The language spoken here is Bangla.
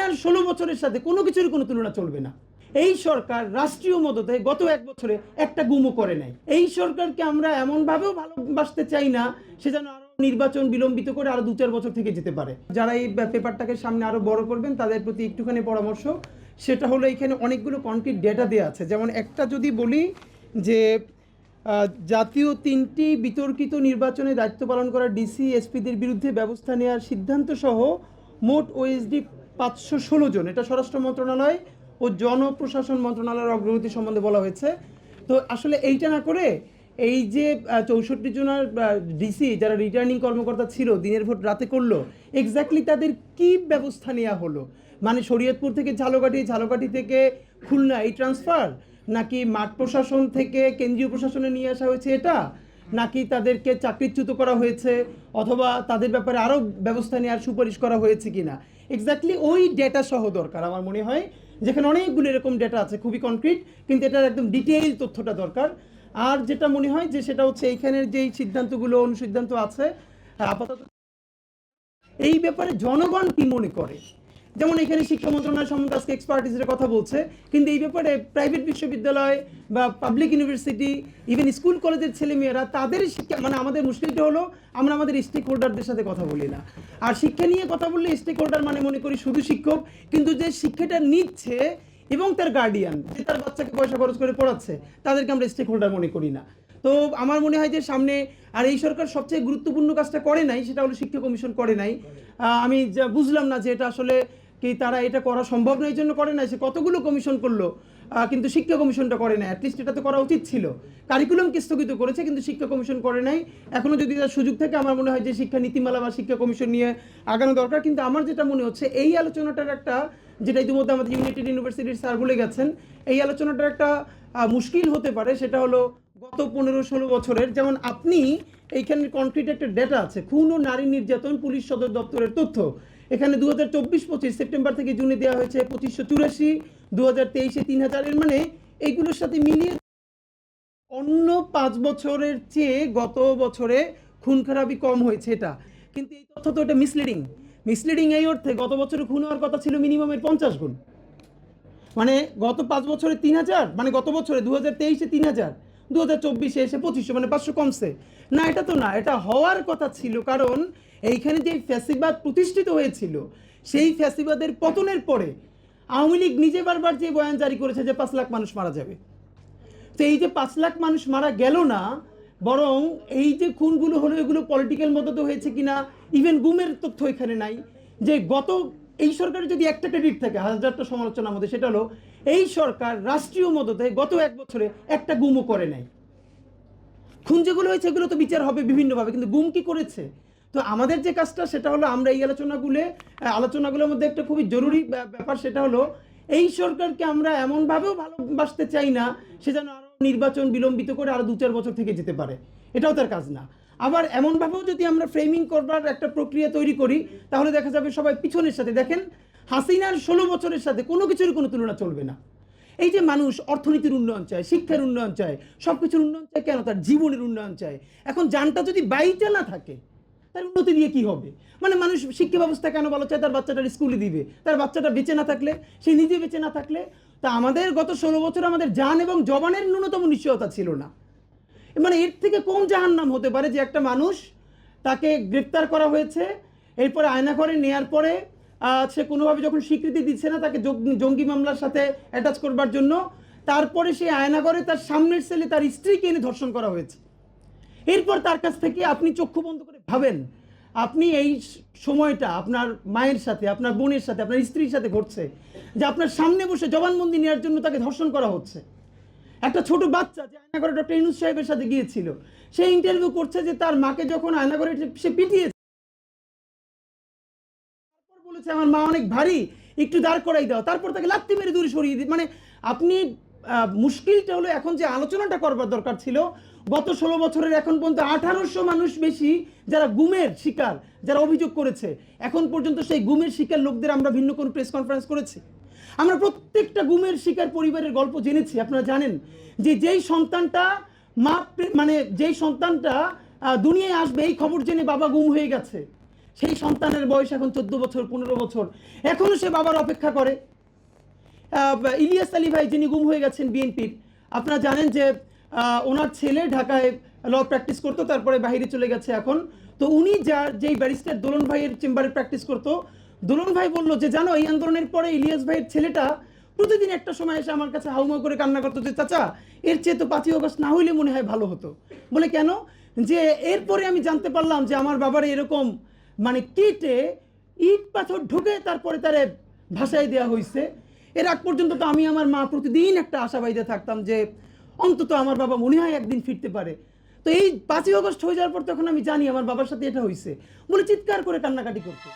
হাসিনার 16 বছরের সাথে কোনো কিছুর কোনো তুলনা চলবে না। এই সরকার রাষ্ট্রীয় মদতে গত 1 বছরে একটা গুমও করে নাই। এই সরকারকে আমরা এমনভাবেও ভালোবাসতে চাই না সে যেন আরো নির্বাচন বিলম্বিত করে আরো 2-4 বছর থেকে যেতে পারে। যারা এই পেপারটাকে সামনে আরো বড় করবেন তাদের প্রতি একটুখানি পরামর্শ, সেটা হলো এখানে অনেকগুলো কনক্রিট ডেটা দেওয়া আছে। যেমন একটা যদি বলি যে জাতীয় 3টি বিতর্কিত নির্বাচনে দায়িত্ব পালন করা ডিসি এসপিদের বিরুদ্ধে ব্যবস্থা নেওয়ার সিদ্ধান্ত সহ মোট ওএসডি 516 জন, এটা স্বরাষ্ট্র মন্ত্রণালয় ও জনপ্রশাসন মন্ত্রণালয়ের অগ্রগতি সম্বন্ধে বলা হয়েছে। তো আসলে এইটা না করে এই যে 64 জনের ডিসি যারা রিটার্নিং কর্মকর্তা ছিল দিনের ভোট রাতে করলো, এক্স্যাক্টলি তাদের কি ব্যবস্থা নেওয়া হলো? মানে শরীয়তপুর থেকে ঝালকাঠি থেকে খুলনা এই ট্রান্সফার, নাকি মাঠ প্রশাসন থেকে কেন্দ্রীয় প্রশাসনে নিয়ে আসা হয়েছে এটা, নাকি তাদেরকে চাকরিচ্যুত করা হয়েছে, অথবা তাদের ব্যাপারে আরও ব্যবস্থা নেওয়ার সুপারিশ করা হয়েছে কিনা, এক্স্যাক্টলি ওই ডেটা সহ দরকার আমার মনে হয়। যেখানে অনেকগুলো এরকম ডেটা আছে খুবই কনক্রিট, কিন্তু এটার একদম ডিটেইল তথ্যটা দরকার। আর যেটা মনে হয় যে সেটা হচ্ছে এইখানের যেই সিদ্ধান্তগুলো অনুসিদ্ধান্ত আছে আপাতত এই ব্যাপারে জনগণ কি মনে করে। যেমন এখানে শিক্ষা মন্ত্রণালয় সম্বন্ধে আজকে এক্সপার্টিসের কথা বলছে, কিন্তু এই ব্যাপারে প্রাইভেট বিশ্ববিদ্যালয় বা পাবলিক ইউনিভার্সিটি, ইভেন স্কুল কলেজের ছেলেমেয়েরা তাদের শিক্ষা, মানে আমাদের মুশকিলটা হলো আমরা আমাদের স্টেক হোল্ডারদের সাথে কথা বলি না। আর শিক্ষা নিয়ে কথা বললে স্টেক হোল্ডার মানে মনে করি শুধু শিক্ষক, কিন্তু যে শিক্ষাটা নিচ্ছে এবং তার গার্ডিয়ান, যে তার বাচ্চাকে পয়সা খরচ করে পড়াচ্ছে, তাদেরকে আমরা স্টেক হোল্ডার মনে করি না। তো আমার মনে হয় যে সামনে, আর এই সরকার সবচেয়ে গুরুত্বপূর্ণ কাজটা করে নাই, সেটা হলো শিক্ষা কমিশন করে নাই। আমি যা বুঝলাম না যে এটা আসলে কি তারা এটা করা সম্ভব নয় এই জন্য করে নাই, সে কতগুলো কমিশন করলো কিন্তু শিক্ষা কমিশনটা করে নাই। অ্যাটলিস্ট এটা তো করা উচিত ছিল। কারিকুলামকে স্থগিত করেছে কিন্তু শিক্ষা কমিশন করে নাই। এখনও যদি তার সুযোগ থাকে আমার মনে হয় যে শিক্ষা নীতিমালা বা শিক্ষা কমিশন নিয়ে আগানো দরকার। কিন্তু আমার যেটা মনে হচ্ছে এই আলোচনাটার একটা, যেটা ইতিমধ্যে আমাদের ইউনাইটেড ইউনিভার্সিটির স্যার বলে গেছেন, এই আলোচনাটার একটা মুশকিল হতে পারে। সেটা হলো গত 15-16 বছরের, যেমন আপনি এইখানে কনক্রিট একটা ডেটা আছে খুন ও নারী নির্যাতন পুলিশ সদর দপ্তরের তথ্য। এখানে 2024-25 সেপ্টেম্বর থেকে জুনে দেওয়া হয়েছে 2584, 2023-এ 3000। এর মানে এইগুলোর সাথে মিলিয়ে অন্য 5 বছরের চেয়ে গত বছরে খুন খারাপি কম হয়েছে এটা। কিন্তু এই তথ্য তো এটা মিসলিডিং এই অর্থে গত বছরে খুন হওয়ার কথা ছিল মিনিমামের 50 গুণ। মানে গত 5 বছরে 3000, মানে গত বছরে 2023-এ 3000, 2024-এ এসে 2500, মানে 500 কমছে না। এটা তো না, এটা হওয়ার কথা ছিল। কারণ এইখানে যে ফ্যাসিবাদ প্রতিষ্ঠিত হয়েছিল, সেই ফ্যাসিবাদের পতনের পরে আওয়ামী লীগ নিজে বারবার যে বয়ান জারি করেছে যে 5 লাখ মানুষ মারা যাবে। তো এই যে 5 লাখ মানুষ মারা গেল না, বরং এই যে খুনগুলো হলো এগুলো পলিটিক্যাল মদতে হয়েছে কিনা, ইভেন গুমের তথ্য এখানে নাই। যে গত এই সরকারের যদি একটা ক্রেডিট থাকে, হাজারটা সমালোচনার মধ্যে, সেটা হলো এই সরকার রাষ্ট্রীয় মদতে গত 1 বছরে একটা গুমও করে নাই। খুন যেগুলো হয়েছে এগুলো তো বিচার হবে বিভিন্নভাবে, কিন্তু গুম কি করেছে? তো আমাদের যে কাজটা সেটা হলো আমরা এই আলোচনাগুলোর মধ্যে একটা খুবই জরুরি ব্যাপার, সেটা হলো এই সরকারকে আমরা এমনভাবেও ভালোবাসতে চাই না সে যেন আরও নির্বাচন বিলম্বিত করে আরও 2-4 বছর থেকে যেতে পারে, এটাও তার কাজ না। আবার এমনভাবেও যদি আমরা ফ্রেমিং করবার একটা প্রক্রিয়া তৈরি করি, তাহলে দেখা যাবে সবাই পিছনের সাথে, দেখেন হাসিনার 16 বছরের সাথে কোনো কিছুর কোনো তুলনা চলবে না। এই যে মানুষ অর্থনীতির উন্নয়ন চায়, শিক্ষার উন্নয়ন চায়, সব কিছুর উন্নয়ন চায়, কেন? তার জীবনের উন্নয়ন চায়। এখন জানটা যদি বাইটা না থাকে তার উন্নতি দিয়ে কি হবে? মানে মানুষ শিক্ষা ব্যবস্থা কেন ভালো চায়? তার বাচ্চাটার স্কুলে দিবে, তার বাচ্চাটা বেঁচে না থাকলে, সে নিজে বেঁচে না থাকলে। তা আমাদের গত 16 বছর আমাদের জান এবং জবানের ন্যূনতম নিশ্চয়তা ছিল না। মানে এর থেকে কোন জাহান্নাম হতে পারে যে একটা মানুষ, তাকে গ্রেপ্তার করা হয়েছে, এরপরে আয়নাঘরে নেয়ার পরে সে কোনোভাবে যখন স্বীকৃতি দিচ্ছে না তাকে জঙ্গি মামলার সাথে অ্যাটাচ করবার জন্য, তারপরে সেই আয়নাঘরে তার সামনের সেলে তার স্ত্রীকে এনে ধর্ষণ করা হয়েছে। এরপর তার কাছ থেকে আপনি চক্ষু বন্ধ করে ভাবেন, আপনি এই সময়টা আপনার মায়ের সাথে, আপনার বোনের সাথে, আপনার স্ত্রীর সাথে ঘটছে, যে আপনার সামনে বসে জবানবন্দি নেওয়ার জন্য তাকে ধর্ষণ করা হচ্ছে। একটা ছোট বাচ্চা যে আয়নাঘরে ডক্টর ইউনূস সাহেবের সাথে গিয়েছিল, সে ইন্টারভিউ করছে যে তার মাকে যখন আয়নাঘরে সে পিটিয়েছে, তারপর বলেছে আমার মা অনেক ভারী, একটু দাঁড় করাই দাও, তারপর তাকে লাত্তি মেরে দূরে সরিয়ে দিই। মানে আপনি মুশকিলটা হলো এখন যে আলোচনাটা করবার দরকার ছিল, গত 16 বছরের এখন পর্যন্ত 1800 মানুষ বেশি যারা গুমের শিকার, যারা অভিযোগ করেছে, এখন পর্যন্ত সেই গুমের শিকার লোকদের আমরা ভিন্ন কোনো প্রেস কনফারেন্স করেছি? আমরা প্রত্যেকটা গুমের শিকার পরিবারের গল্প জেনেছি। আপনারা জানেন যে যেই সন্তানটা যেই সন্তানটা দুনিয়ায় আসবে এই খবর জেনে বাবা গুম হয়ে গেছে, সেই সন্তানের বয়স এখন 14 বছর 15 বছর, এখনো সে বাবার অপেক্ষা করে। ইলিয়াস আলী ভাই যিনি গুম হয়ে গেছেন বিএনপির, আপনারা জানেন যে ওনার ছেলে ঢাকায় ল প্র্যাকটিস করতো, তারপরে বাইরে চলে গেছে এখন। তো উনি যেই ব্যারিস্টার দোলন ভাইয়ের চেম্বারে প্র্যাকটিস করতো, দোলন ভাই বললো যে জানো এই আন্দোলনের পরে ইলিয়াস ভাইয়ের ছেলেটা প্রতিদিন একটা সময় এসে আমার কাছে হাউমাউ করে কান্না করতো যে চাচা এর চেয়ে তো 5ই আগস্ট না হইলে মনে হয় ভালো হতো। বলে কেন? যে এরপরে আমি জানতে পারলাম যে আমার বাবার এরকম মানে কেটে ইট পাথর ঢুকে তারপরে তারে ভাসায় দেওয়া হয়েছে। এর আগ পর্যন্ত তো আমি আমার মা প্রতিদিন একটা আশাবাদীতে থাকতাম যে অন্তত আমার বাবা মনে হয় একদিন ফিরতে পারে। তো এই 5ই আগস্ট হয়ে যাওয়ার পর তখন আমি জানি আমার বাবার সাথে এটা হয়েছে, বলে চিৎকার করে কান্নাকাটি করতো।